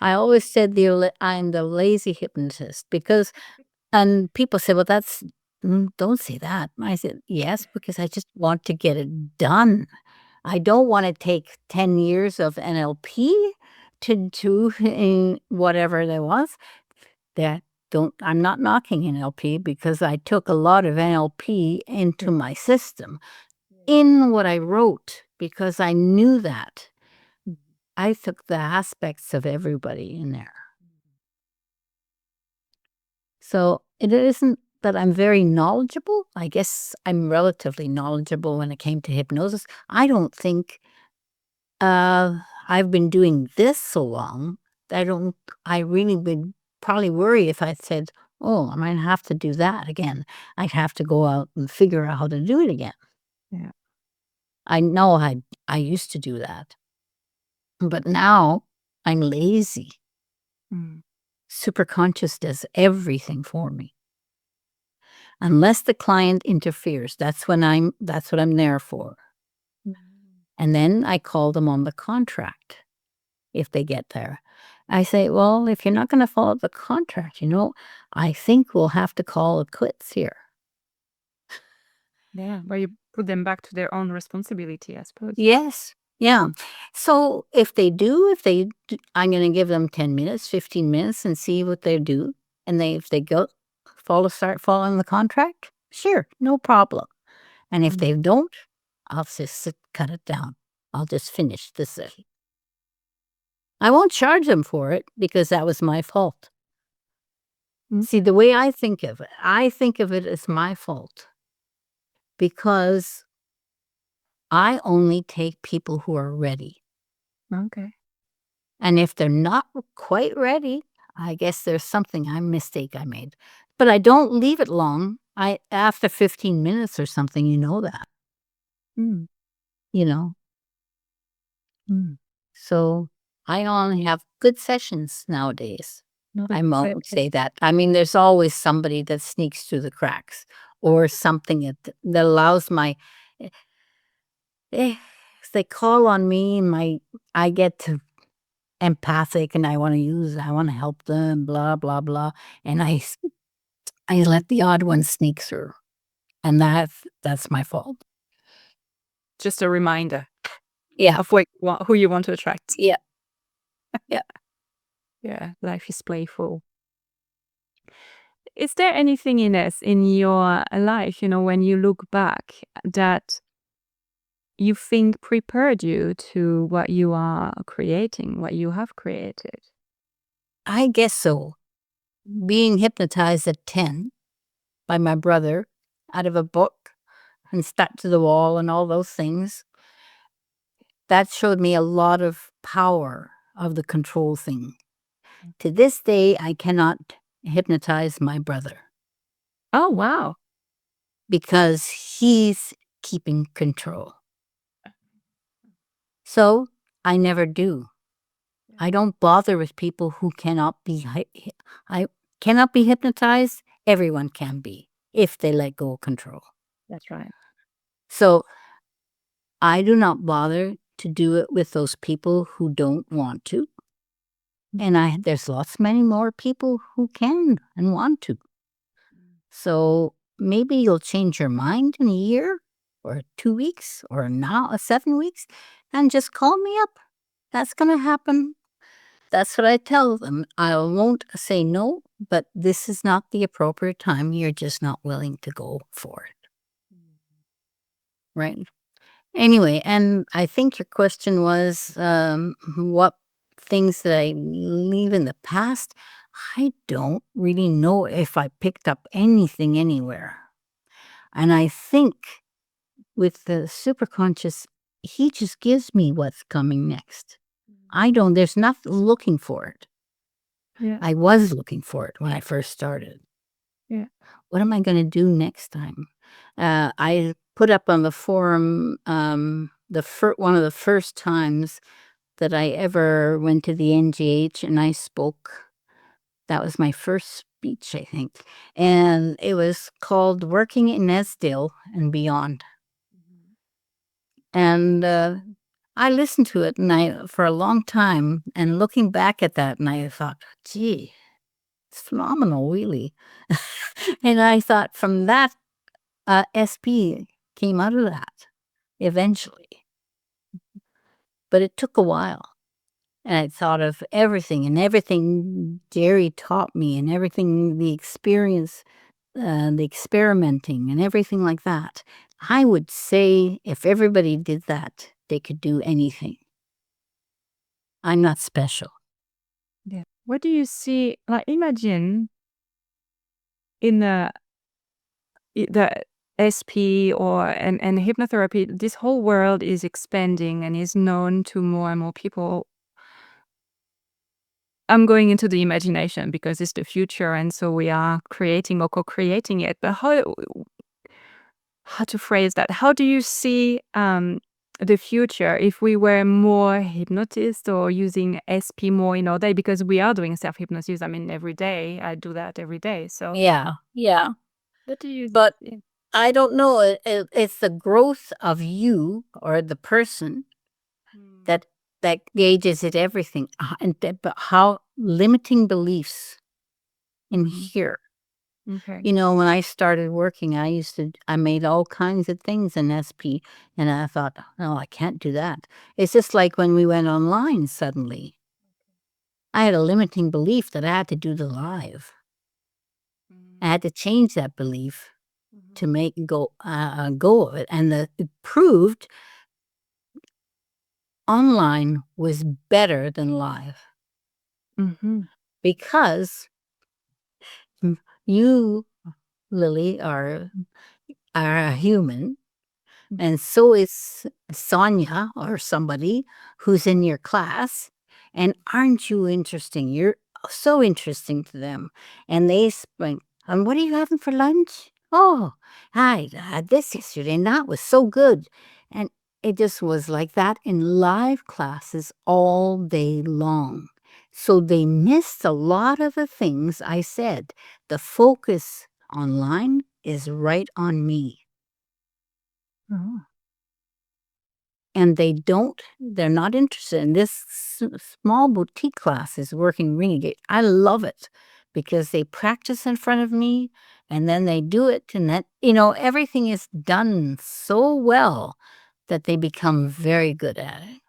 I always said I'm the lazy hypnotist because, and people say, well, don't say that. I said, yes, because I just want to get it done. I don't want to take 10 years of NLP to do whatever there was. I'm not knocking NLP because I took a lot of NLP into my system in what I wrote because I knew that. I took the aspects of everybody in there. So it isn't that I'm very knowledgeable. I guess I'm relatively knowledgeable when it came to hypnosis. I don't think I've been doing this so long that I really would probably worry if I said, oh, I might have to do that again. I'd have to go out and figure out how to do it again. Yeah. I know I used to do that. But now I'm lazy. Superconscious does everything for me. unless the client interferes. That's what I'm there for. And then I call them on the contract if they get there. I say, well, if you're not going to follow the contract, I think we'll have to call it quits here. Yeah, where you put them back to their own responsibility, I suppose. Yes. Yeah. So if they do, I'm going to give them 10 minutes, 15 minutes and see what they do. And if they start following the contract, sure, no problem. And if they don't, I'll just cut it down. I'll just finish the session. I won't charge them for it because that was my fault. See, the way I think of it as my fault because I only take people who are ready. Okay. And if they're not quite ready, I guess there's a mistake I made. But I don't leave it long. After 15 minutes or something, you know that. So I only have good sessions nowadays. I won't say that. I mean, there's always somebody that sneaks through the cracks or something that allows they call on me and I get to empathic and I want to help them, blah, blah, blah. And I let the odd one sneak through. And that's my fault. Just a reminder. Yeah. Of who you want to attract. Yeah. Yeah. Yeah, life is playful. Is there anything, Ines, in your life, when you look back, that you think prepared you to what you are creating, what you have created? I guess so. Being hypnotized at 10 by my brother out of a book and stuck to the wall and all those things, that showed me a lot of power of the control thing. To this day, I cannot hypnotize my brother. Oh, wow. Because he's keeping control. So I never do. I don't bother with people who cannot be hypnotized. Everyone can be if they let go of control. That's right. So I do not bother to do it with those people who don't want to. And there's many more people who can and want to. So maybe you'll change your mind in a year or 2 weeks or now 7 weeks and just call me up. That's going to happen. That's what I tell them. I won't say no, but this is not the appropriate time. You're just not willing to go for it. Right. Anyway, and I think your question was what things that I leave in the past. I don't really know if I picked up anything anywhere. And I think with the superconscious, he just gives me what's coming next. There's nothing looking for it. Yeah. I was looking for it when I first started. Yeah. What am I going to do next time? I put up on the forum one of the first times that I ever went to the NGH and I spoke. That was my first speech, I think. And it was called Working in Esdale and Beyond. And I listened to it for a long time and looking back at that and I thought, gee, it's phenomenal, really. And I thought from that, SP came out of that eventually. But it took a while. And I thought of everything Jerry taught me and everything, the experience, the experimenting and everything like that. I would say if everybody did that, they could do anything. I'm not special. Yeah. What do you see? Like, imagine in the SP and hypnotherapy, this whole world is expanding and is known to more and more people. I'm going into the imagination because it's the future, and so we are creating or co-creating it. But how to phrase that? How do you see the future if we were more hypnotists or using SP more in our day? Because we are doing self-hypnosis. I mean, every day. I do that every day. So Yeah. What do you? But I don't know. It's the growth of you or the person that gauges it everything. But how limiting beliefs in here. Okay. You know, when I started working, I made all kinds of things in SP, and I thought, no, I can't do that. It's just like when we went online suddenly. I had a limiting belief that I had to do the live. I had to change that belief to make go of it, and it proved online was better than live because you, Lily, are a human. And so is Sonia or somebody who's in your class. And aren't you interesting? You're so interesting to them. And they spring, and what are you having for lunch? Oh, I had this yesterday, and that was so good. And it just was like that in live classes all day long. So they missed a lot of the things I said. The focus online is right on me. Oh. And they're not interested in this small boutique class is working really great. I love it because they practice in front of me and then they do it, and that, everything is done so well that they become very good at it.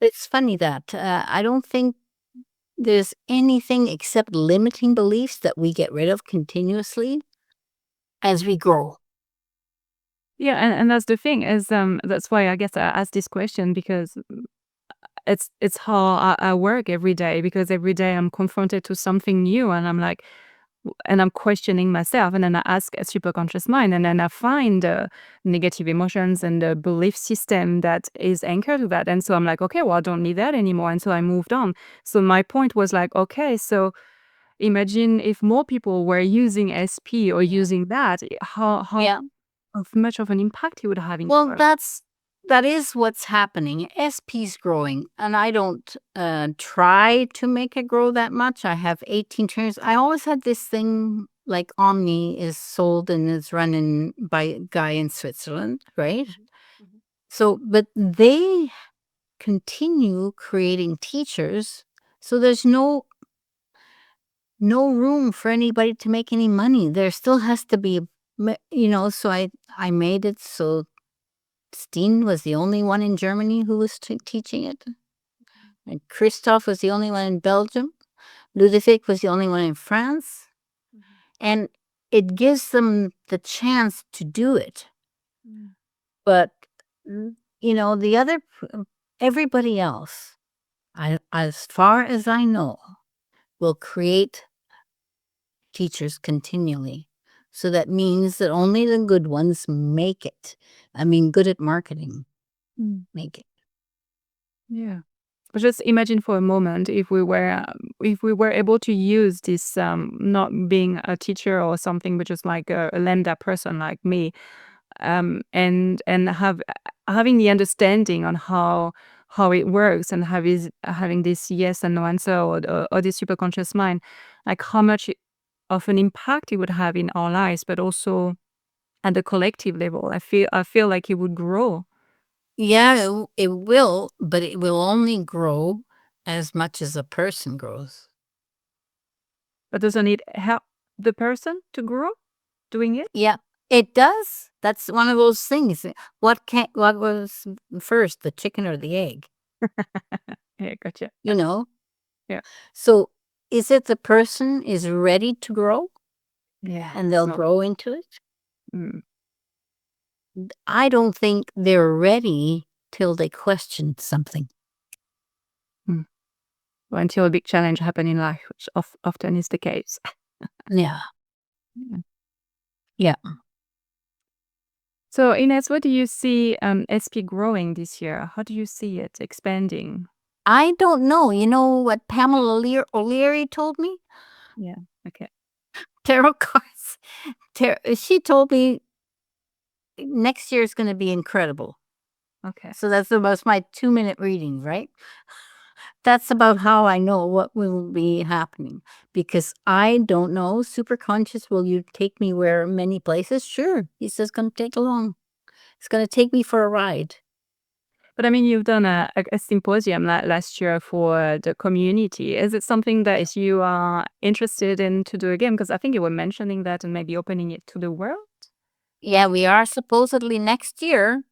It's funny that I don't think there's anything except limiting beliefs that we get rid of continuously as we grow. Yeah, and that's the thing is that's why I guess I asked this question, because it's how I work every day, because every day I'm confronted to something new, and I'm like, and I'm questioning myself, and then I ask a superconscious mind, and then I find negative emotions and the belief system that is anchored to that, and so I'm like, okay, well, I don't need that anymore, and so I moved on. So my point was like, okay, so imagine if more people were using SP or using that, how Yeah. of much of an impact it would have in Well, work. that is what's happening. SP's growing, and I don't try to make it grow that much. I have 18 trainers. I always had this thing like Omni is sold and is run by a guy in Switzerland, right? So, but they continue creating teachers, so there's no room for anybody to make any money. There still has to be, so I made it so Steen was the only one in Germany who was teaching it. And Christoph was the only one in Belgium. Ludovic was the only one in France. And it gives them the chance to do it. But, the other, everybody else, as far as I know, will create teachers continually. So that means that only the good ones make it. I mean, good at marketing, make it. Yeah. But just imagine for a moment if we were able to use this, not being a teacher or something, but just like a lambda person like me, and having the understanding on how it works, and having this yes and no answer, or this superconscious mind, like how much of an impact it would have in our lives, but also at the collective level. I feel like it would grow. Yeah, it will, but it will only grow as much as a person grows. But doesn't it help the person to grow doing it? Yeah, it does. That's one of those things. What was first, the chicken or the egg? Yeah, gotcha. You know? Yeah. So is it the person is ready to grow Yeah. and they'll No. grow into it? Mm. I don't think they're ready till they question something. Mm. Well, until a big challenge happen in life, which often is the case. Yeah. Yeah. Yeah. So, Ines, what do you see SP growing this year? How do you see it expanding? I don't know. You know what Pamela O'Leary told me? Yeah. Okay. Tarot cards. She told me next year is going to be incredible. Okay. So that was my 2-minute reading, right? That's about how I know what will be happening, because I don't know. Superconscious, will you take me where many places? Sure. He's just going to take along. It's going to take me for a ride. But I mean, you've done a symposium last year for the community. Is it something that you are interested in to do again? Because I think you were mentioning that and maybe opening it to the world. Yeah, we are supposedly next year,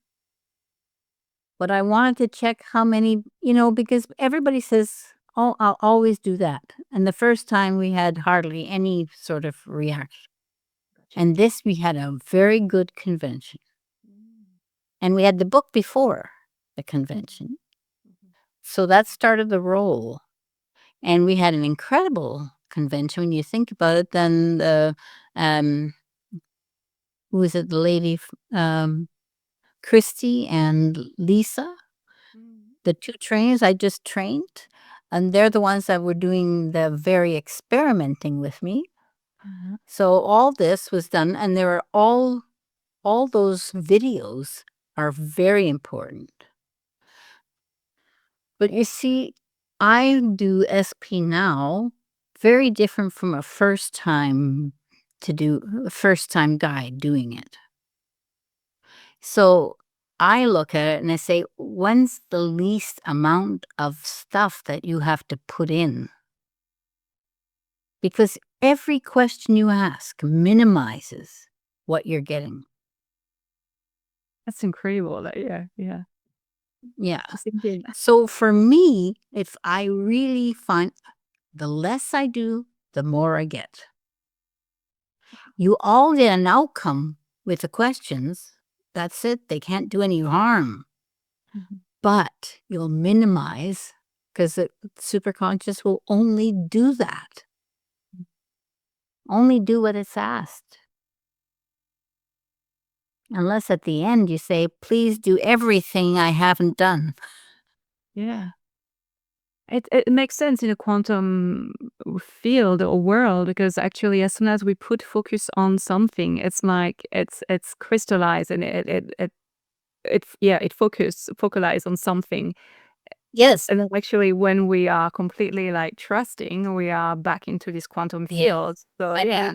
but I wanted to check how many, because everybody says, oh, I'll always do that. And the first time we had hardly any sort of reaction. And this, we had a very good convention. And we had the book before the convention. So that started the roll. And we had an incredible convention. When you think about it, then who was it? The lady, Christy and Lisa, the two trainers I just trained. And they're the ones that were doing the very experimenting with me. So all this was done, and there are all those videos are very important. But you see, I do SP now very different from a first time guy doing it. So I look at it and I say, when's the least amount of stuff that you have to put in? Because every question you ask minimizes what you're getting. That's incredible. Yeah. Yeah. Just thinking. So for me, if I really find the less I do, the more I get. You all get an outcome with the questions. That's it. They can't do any harm. But you'll minimize, because the superconscious will only do that. Only do what it's asked. Unless at the end you say, please do everything I haven't done. Yeah. It makes sense in a quantum field or world, because actually as soon as we put focus on something, it's like it's crystallized, and it focalize on something. Yes. And then actually when we are completely like trusting, we are back into this quantum field. So yeah.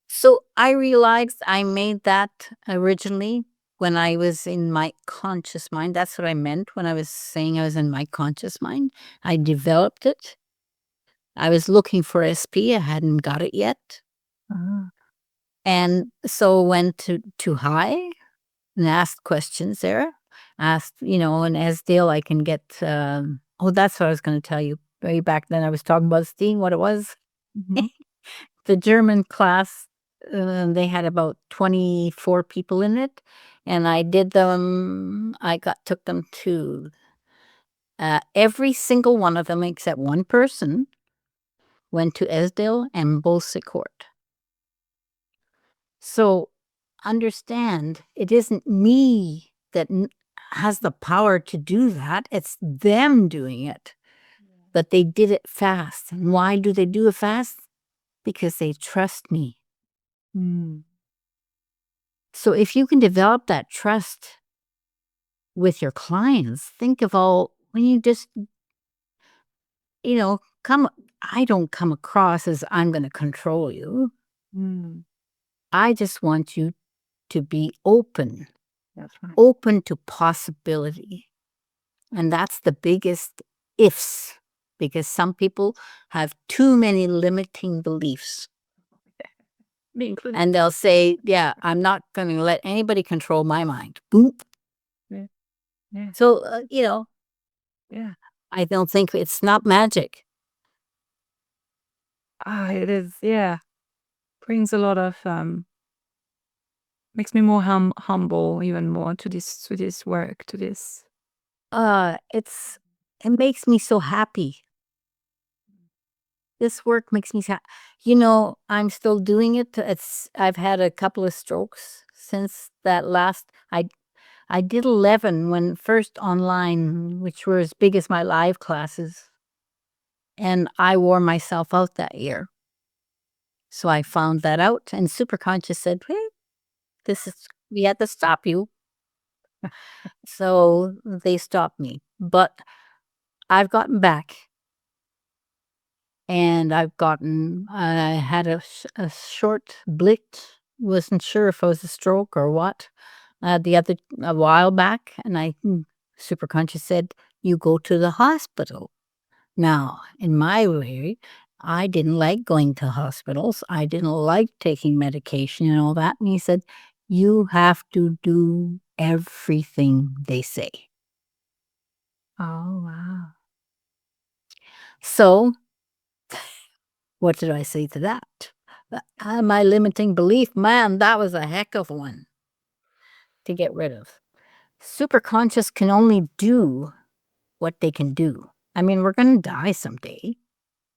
So I realized I made that originally when I was in my conscious mind. That's what I meant when I was saying I was in my conscious mind. I developed it. I was looking for SP. I hadn't got it yet. And so went to high and asked questions there. Asked, and as Dale, I can get, that's what I was going to tell you. Way back then I was talking about Steam, what it was. The German class, they had about 24 people in it, and I did them. Took them to every single one of them except one person went to Esdale and Beausecourt. So understand, it isn't me that has the power to do that. It's them doing it. But they did it fast. And why do they do it fast? Because they trust me. So if you can develop that trust with your clients, think of when you just, I don't come across as I'm going to control you. I just want you to be open. That's right. Open to possibility. And that's the biggest ifs, because some people have too many limiting beliefs. Me included. And they'll say, yeah, I'm not going to let anybody control my mind. Boom. Yeah. So, Yeah. I don't think it's not magic. It is, yeah. Brings a lot of, makes me more humble, even more to this work, to this. It makes me so happy. This work makes me happy. I'm still doing it. I've had a couple of strokes since that last. I did 11 when first online, which were as big as my live classes. And I wore myself out that year. So I found that out, and Superconscious said, hey, we had to stop you. So they stopped me. But I've gotten back. And I had a short blitz. Wasn't sure if it was a stroke or what. A while back, and Superconscious said, "You go to the hospital." Now, in my way, I didn't like going to hospitals. I didn't like taking medication and all that. And he said, "You have to do everything they say." Oh, wow. So, what did I say to that? My limiting belief, man, that was a heck of one to get rid of. Superconscious can only do what they can do. I mean, we're going to die someday.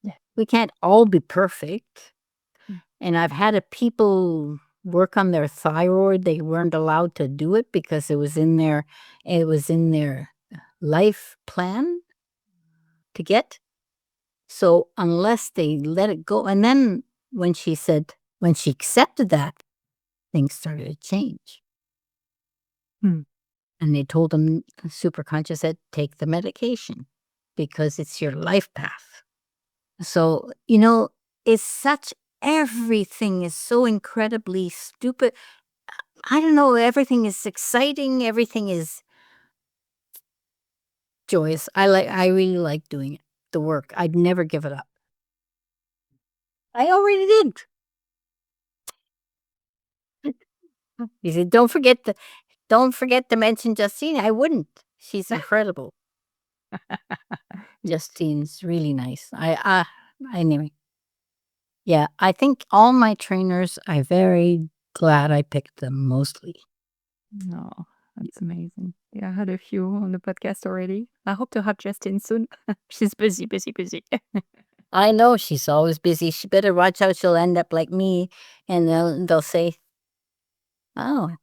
Yeah. We can't all be perfect. Mm. And I've had people work on their thyroid. They weren't allowed to do it because it was in their life plan to get. So unless they let it go, and then when she accepted that, things started to change. Hmm. And they told them, Superconscious said, take the medication because it's your life path. So, everything is so incredibly stupid. I don't know, everything is exciting, everything is joyous. I really like doing it, the work. I'd never give it up. I already did. You said, don't forget to mention Justine. I wouldn't. She's incredible. Justine's really nice. Anyway. Yeah, I think all my trainers, I'm very glad I picked them mostly. No, that's amazing. Yeah, I had a few on the podcast already. I hope to have Justine soon. She's busy, busy, busy. I know she's always busy. She better watch out. She'll end up like me, and they'll say, "Oh,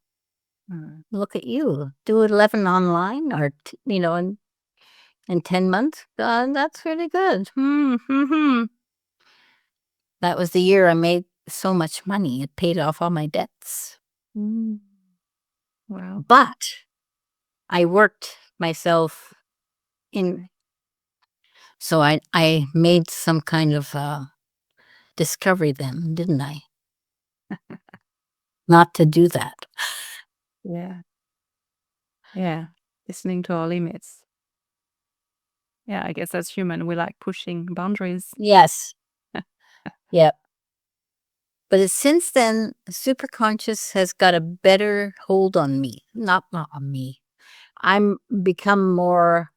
look at you, do 11 online, or in 10 months. That's really good." That was the year I made so much money. It paid off all my debts. Mm. Wow. But I worked myself in, so I made some kind of discovery then, didn't I? Not to do that. Yeah. Yeah. Listening to our limits. Yeah, I guess as human, we like pushing boundaries. Yes. Yep. But since then, Superconscious has got a better hold on me. Not on me. I'm become more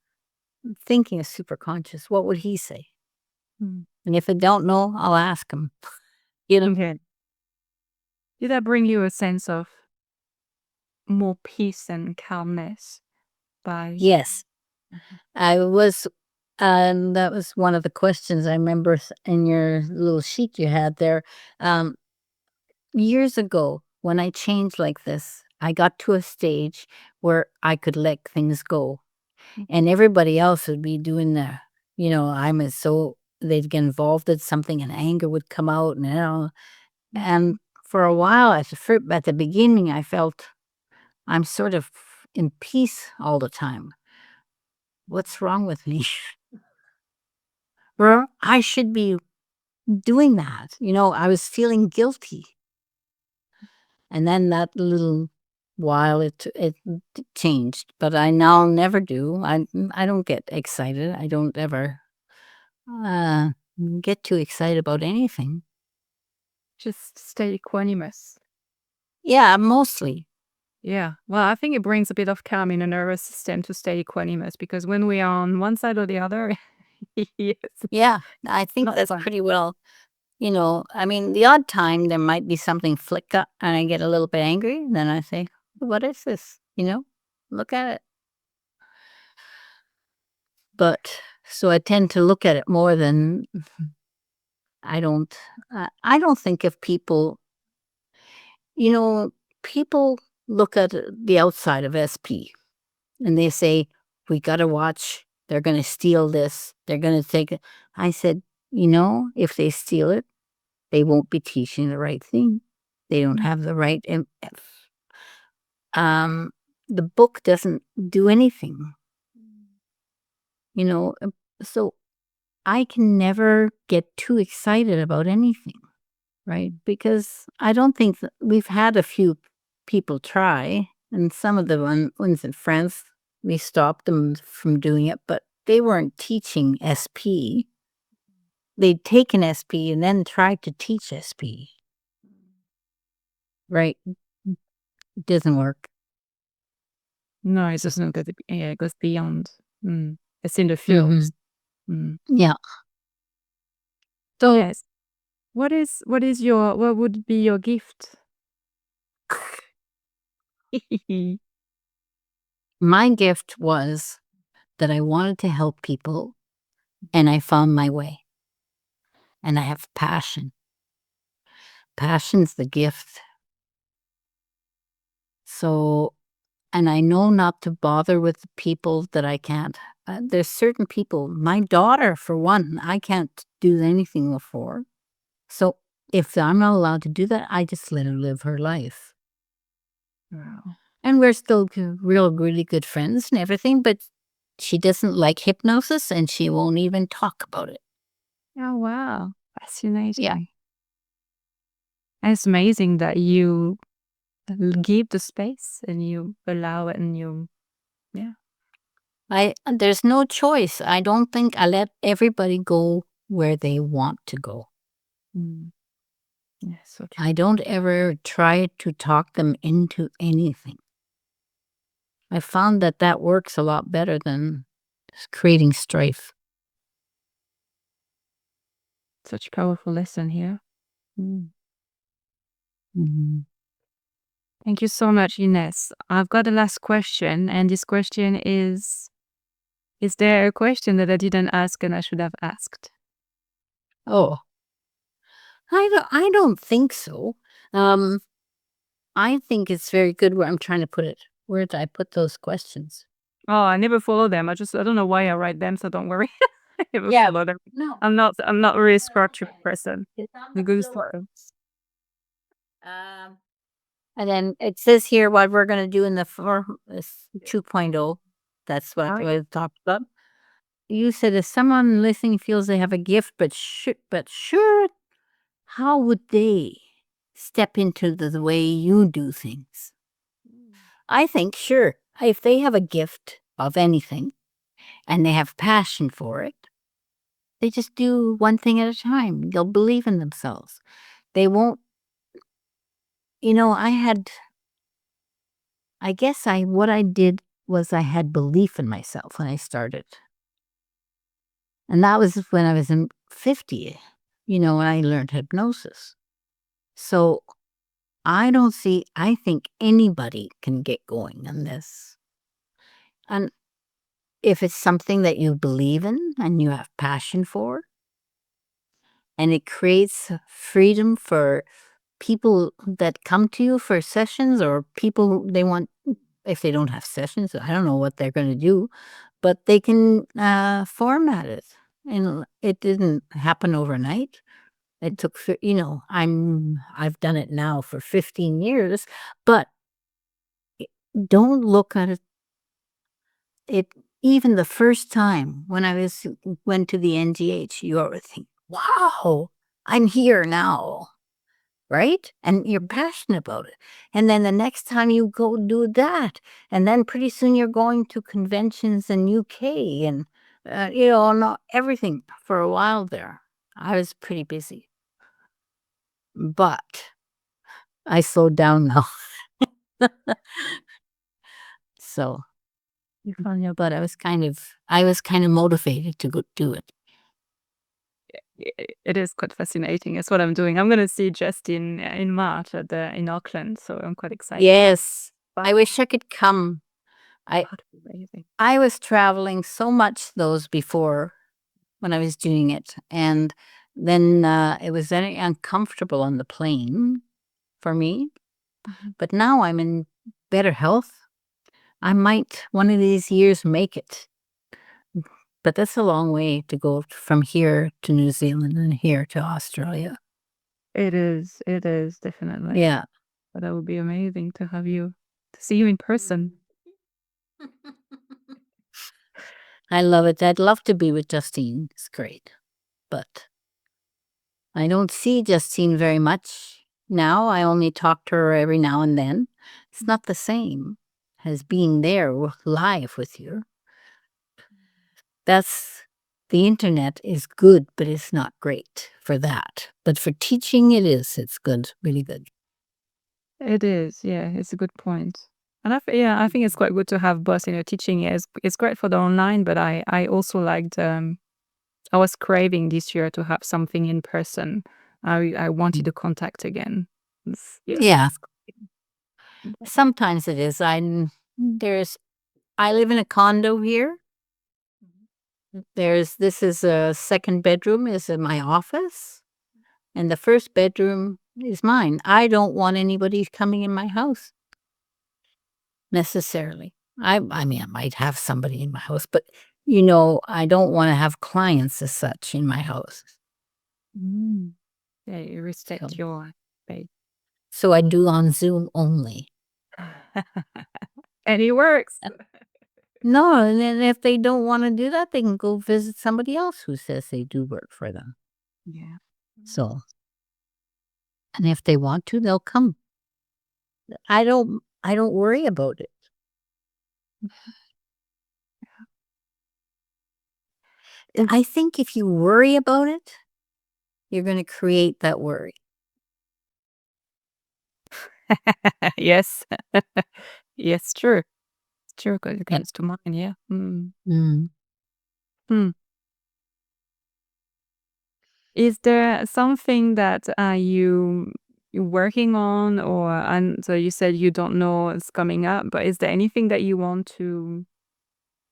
thinking of Superconscious. What would he say? Mm. And if I don't know, I'll ask him. Okay. Did that bring you a sense of more peace and calmness by? Yes. I was, and that was one of the questions I remember in your little sheet you had there. Years ago, when I changed like this, I got to a stage where I could let things go. And everybody else would be doing they'd get involved in something and anger would come out. And for a while, at the beginning, I felt I'm sort of in peace all the time. What's wrong with me? Well, I should be doing that. I was feeling guilty. And then that little while it changed, but I now never do. I don't get excited. I don't ever get too excited about anything. Just stay equanimous. Yeah, mostly. Yeah. Well, I think it brings a bit of calm in the nervous system to stay equanimous, because when we are on one side or the other, yes, Yeah, I think not that's fun. pretty well. I mean, the odd time there might be something flick up and I get a little bit angry. Then I say, "What is this?" Look at it. But so I tend to look at it more than I don't. I don't think if people, people look at the outside of SP and they say, "We got to watch. They're going to steal this. They're going to take it." I said, if they steal it, they won't be teaching the right thing. They don't have the right. The book doesn't do anything. So I can never get too excited about anything, right? Because I don't think we've had a few people try, and some of the ones in France, we stopped them from doing it, but they weren't teaching SP. They'd taken SP and then tried to teach SP. Right. It doesn't work. No, it doesn't go. It goes beyond. It's in the fields. Yeah. So yes. What would be your gift? my gift was that I wanted to help people, and I found my way. And I have passion. Passion's the gift. So, and I know not to bother with the people that I can't. There's certain people, my daughter, for one, I can't do anything for. So if I'm not allowed to do that, I just let her live her life. Wow. And we're still really good friends and everything, but she doesn't like hypnosis and she won't even talk about it. Oh, wow. Fascinating. Yeah. And it's amazing that you give the space and you allow it and There's no choice. I don't think I let everybody go where they want to go. Yes, so true. I don't ever try to talk them into anything. I found that works a lot better than creating strife. Such a powerful lesson here. Thank you so much, Ines. I've got a last question, and this question is there a question that I didn't ask and I should have asked? Oh, I don't think so. I think it's very good where I'm trying to put it. Where did I put those questions? Oh, I never follow them. I don't know why I write them, so don't worry. I never Yeah, follow them. no. I'm not a really structured person. It's on The the good floor. stuff. And then it says here what we're going to do in the 2.0. That's what we talked about. You said if someone listening feels they have a gift, but sure, how would they step into the way you do things? I think, sure, if they have a gift of anything and they have passion for it, they just do one thing at a time. They'll believe in themselves. They won't, what I did was I had belief in myself when I started. And that was when I was in 50, when I learned hypnosis. So I think anybody can get going on this. And if it's something that you believe in and you have passion for, and it creates freedom for people that come to you for sessions, or people if they don't have sessions, I don't know what they're going to do, but they can format it. And it didn't happen overnight. It took, I've done it now for 15 years, but don't look at it. Even the first time when I went to the NGH, you always think, wow, I'm here now, right? And you're passionate about it. And then the next time you go do that, and then pretty soon you're going to conventions in UK and, not everything. For a while there, I was pretty busy. But I slowed down now. So, but I was kind of motivated to go do it. It is quite fascinating. It's what I'm doing. I'm going to see just in March in Auckland, so I'm quite excited. Yes, I wish I could come. Amazing. I was traveling so much those before when I was doing it, and then it was very uncomfortable on the plane for me. But now I'm in better health. I might one of these years make it. But that's a long way to go from here to New Zealand and here to Australia. It is definitely. Yeah. But that would be amazing to see you in person. I love it. I'd love to be with Justine. It's great. But I don't see Justine very much now. I only talk to her every now and then. It's not the same as being there live with you. The internet is good, but it's not great for that. But for teaching, it is. It's good, really good. It is, yeah, it's a good point. And I think it's quite good to have both, teaching. It's great for the online, but I also liked, I was craving this year to have something in person. I wanted to contact again. Yeah. Sometimes it is. I live in a condo here. This is a second bedroom is in my office, and the first bedroom is mine. I don't want anybody coming in my house necessarily. I mean, I might have somebody in my house, but I don't want to have clients as such in my house. Yeah, you respect your space. So I do on Zoom only. And it works. No, and then if they don't want to do that, they can go visit somebody else who says they do work for them. Yeah. So, and if they want to, they'll come. I don't worry about it. I think if you worry about it, you're going to create that worry. Yes. Yes, true. It's true, because it comes to mind, yeah. Is there something that you're working on, and so you said you don't know it's coming up, but is there anything that you want to,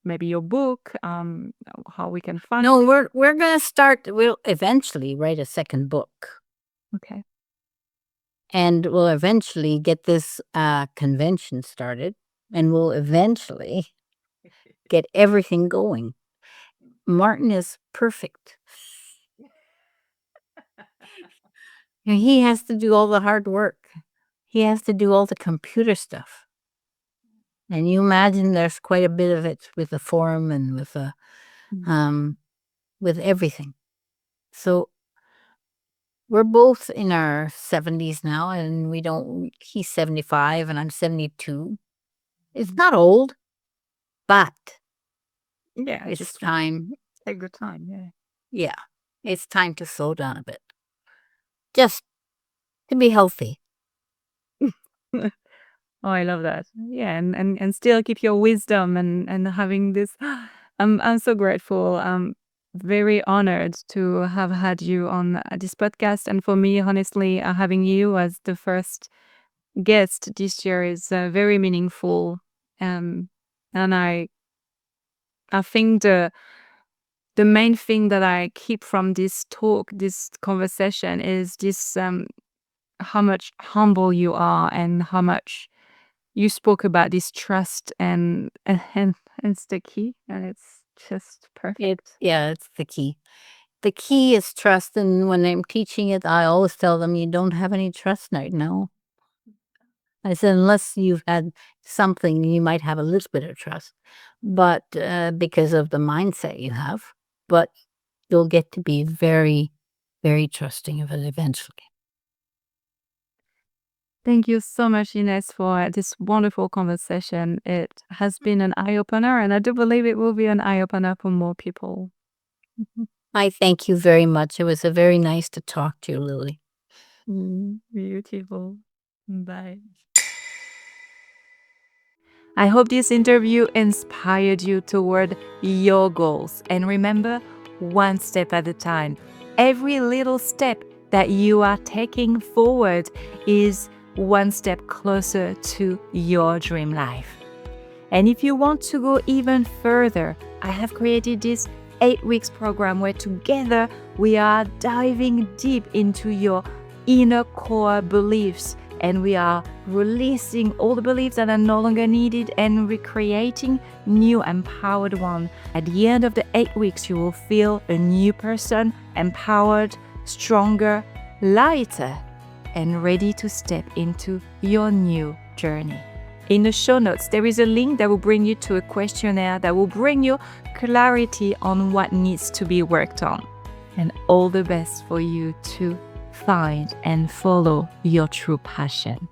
maybe your book, how we can find? No, we're going to start. We'll eventually write a second book. Okay. And we'll eventually get this convention started, and we'll eventually get everything going. Martin is perfect. He has to do all the hard work. He has to do all the computer stuff. And you imagine there's quite a bit of it with the forum and with everything. So we're both in our 70s now, and he's 75 and I'm 72. It's not old, but Yeah, it's time. take the time, yeah. Yeah, it's time to slow down a bit. Just to be healthy. Oh, I love that. Yeah, and still keep your wisdom and having this. I'm so grateful. I'm very honored to have had you on this podcast. And for me, honestly, having you as the first guest this year is very meaningful. And I think the main thing that I keep from this talk, this conversation, is this how much humble you are and how much you spoke about this trust, and it's the key, and it's just perfect. It's the key. The key is trust, and when I'm teaching it, I always tell them, you don't have any trust right now. I said, unless you've had something, you might have a little bit of trust, but because of the mindset you have, but you'll get to be very, very trusting of it eventually. Thank you so much, Ines, for this wonderful conversation. It has been an eye-opener, and I do believe it will be an eye-opener for more people. I thank you very much. It was very nice to talk to you, Lily. Beautiful. Bye. I hope this interview inspired you toward your goals. And remember, one step at a time. Every little step that you are taking forward is one step closer to your dream life. And if you want to go even further, I have created this 8 weeks program where together we are diving deep into your inner core beliefs, and we are releasing all the beliefs that are no longer needed and recreating new empowered ones. At the end of the 8 weeks, you will feel a new person, empowered, stronger, lighter, and ready to step into your new journey. In the show notes, there is a link that will bring you to a questionnaire that will bring you clarity on what needs to be worked on. And all the best for you to find and follow your true passion.